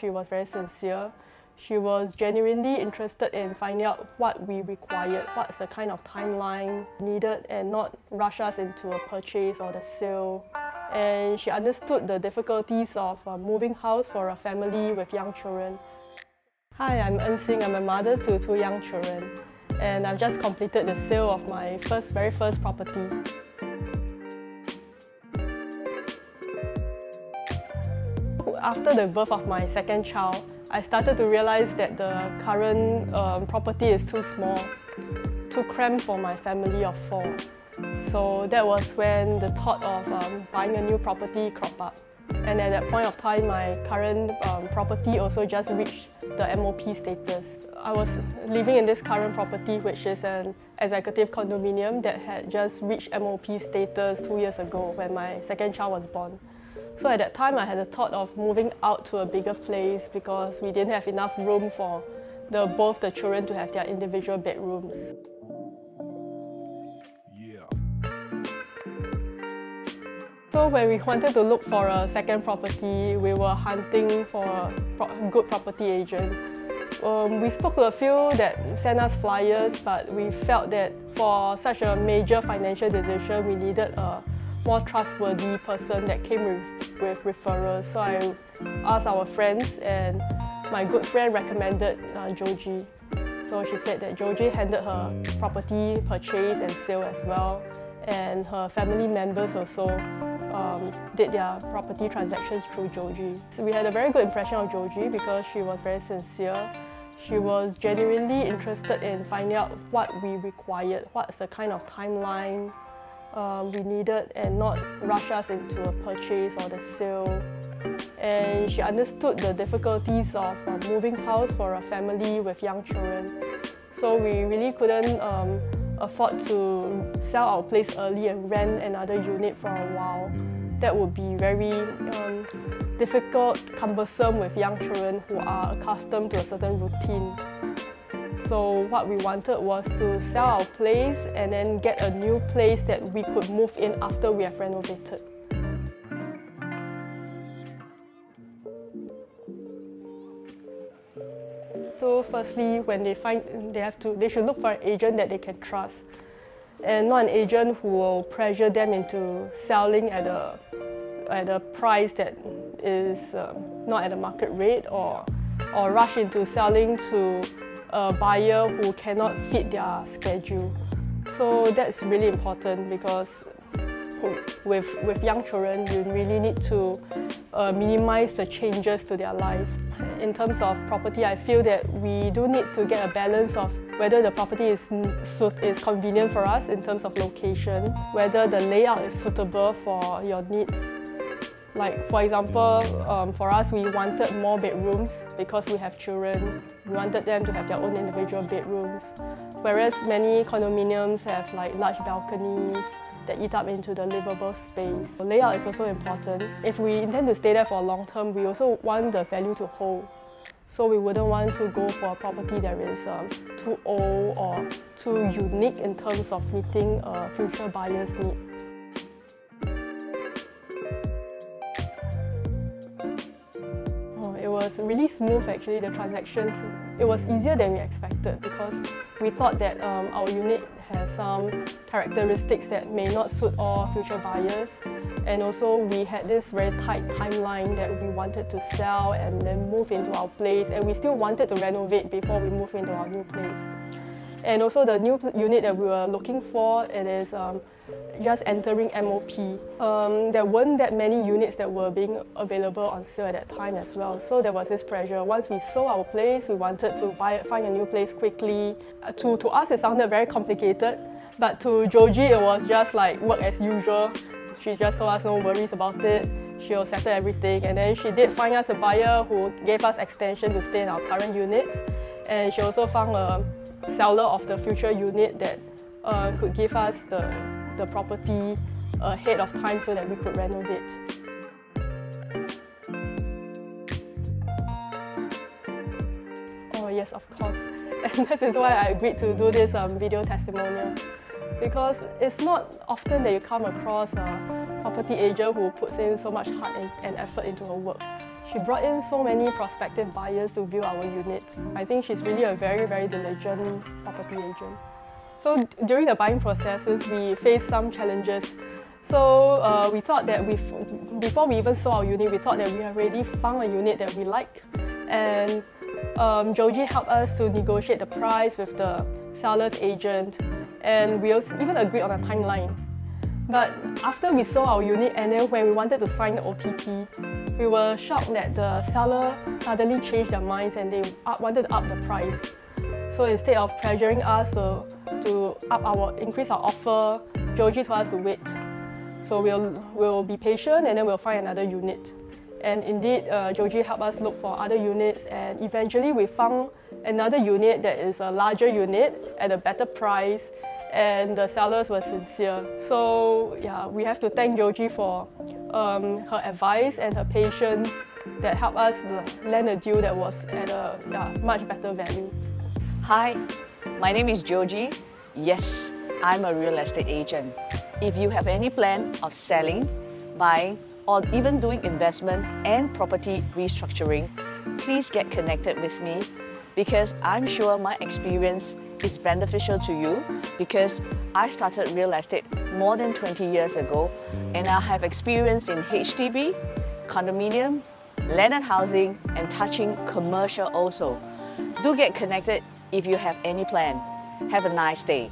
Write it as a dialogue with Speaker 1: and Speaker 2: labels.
Speaker 1: she was very sincere. She was genuinely interested in finding out what we required, what's the kind of timeline needed, and not rush us into a purchase or the sale. And she understood the difficulties of moving house for a family with young children. Hi, I'm En Sing. I'm a mother to 2 young children, and I've just completed the sale of my very first property. After the birth of my second child, I started to realize that the current property is too small, too cramped for my family of 4. So that was when the thought of buying a new property cropped up. And at that point of time, my current property also just reached the MOP status. I was living in this current property, which is an executive condominium that had just reached MOP status 2 years ago when my second child was born. So at that time, I had the thought of moving out to a bigger place because we didn't have enough room for both the children to have their individual bedrooms. So when we wanted to look for a second property, we were hunting for a good property agent. We spoke to a few that sent us flyers, but we felt that for such a major financial decision, we needed a more trustworthy person that came with referrals. So I asked our friends, and my good friend recommended Joji. So she said that Joji handled her property purchase and sale as well, and her family members also did their property transactions through Joji. So we had a very good impression of Joji because she was very sincere. She was genuinely interested in finding out what we required, what's the kind of timeline we needed, and not rush us into a purchase or the sale. And she understood the difficulties of moving house for a family with young children. So we really couldn't afford to sell our place early and rent another unit for a while. That would be very difficult, cumbersome with young children who are accustomed to a certain routine. So what we wanted was to sell our place and then get a new place that we could move in after we have renovated. So firstly, when they should look for an agent that they can trust, and not an agent who will pressure them into selling at a price that is not at a market rate, or rush into selling to a buyer who cannot fit their schedule. So that's really important because with young children, you really need to minimize the changes to their life. In terms of property, I feel that we do need to get a balance of whether the property is convenient for us in terms of location, whether the layout is suitable for your needs. Like for example, for us, we wanted more bedrooms because we have children. We wanted them to have their own individual bedrooms, whereas many condominiums have like large balconies that eat up into the livable space. The layout is also important. If we intend to stay there for long term, we also want the value to hold. So we wouldn't want to go for a property that is too old or too unique in terms of meeting a future buyer's need. It was really smooth actually, the transactions. It was easier than we expected because we thought that our unit has some characteristics that may not suit all future buyers. And also we had this very tight timeline that we wanted to sell and then move into our place, and we still wanted to renovate before we move into our new place. And also the new unit that we were looking for, it is just entering MOP. There weren't that many units that were being available on sale at that time as well. So there was this pressure. Once we sold our place, we wanted to find a new place quickly. To us, it sounded very complicated, but to Joji, it was just like work as usual. She just told us no worries about it. She'll settle everything. And then she did find us a buyer who gave us extension to stay in our current unit. And she also found a seller of the future unit that could give us the property ahead of time so that we could renovate. Oh yes, of course. And that is why I agreed to do this video testimonial. Because it's not often that you come across a property agent who puts in so much heart and effort into her work. She brought in so many prospective buyers to view our units. I think she's really a very, very diligent property agent. So during the buying processes, we faced some challenges. So we thought that before we even saw our unit, we thought that we already found a unit that we like. And Joji helped us to negotiate the price with the seller's agent, and we also even agreed on a timeline. But after we saw our unit and then when we wanted to sign the OTP, we were shocked that the seller suddenly changed their minds and they wanted to up the price. So instead of pressuring us to increase our offer, Joji told us to wait. So we'll be patient and then we'll find another unit. And indeed, Joji helped us look for other units, and eventually we found another unit that is a larger unit at a better price, and the sellers were sincere. So yeah, we have to thank Joji for her advice and her patience that helped us land a deal that was at a much better value.
Speaker 2: Hi, my name is Joji. Yes, I'm a real estate agent. If you have any plan of selling, buying, or even doing investment and property restructuring, please get connected with me, because I'm sure my experience is beneficial to you, because I started real estate more than 20 years ago and I have experience in HDB, condominium, landed housing, and touching commercial also. Do get connected if you have any plan. Have a nice day.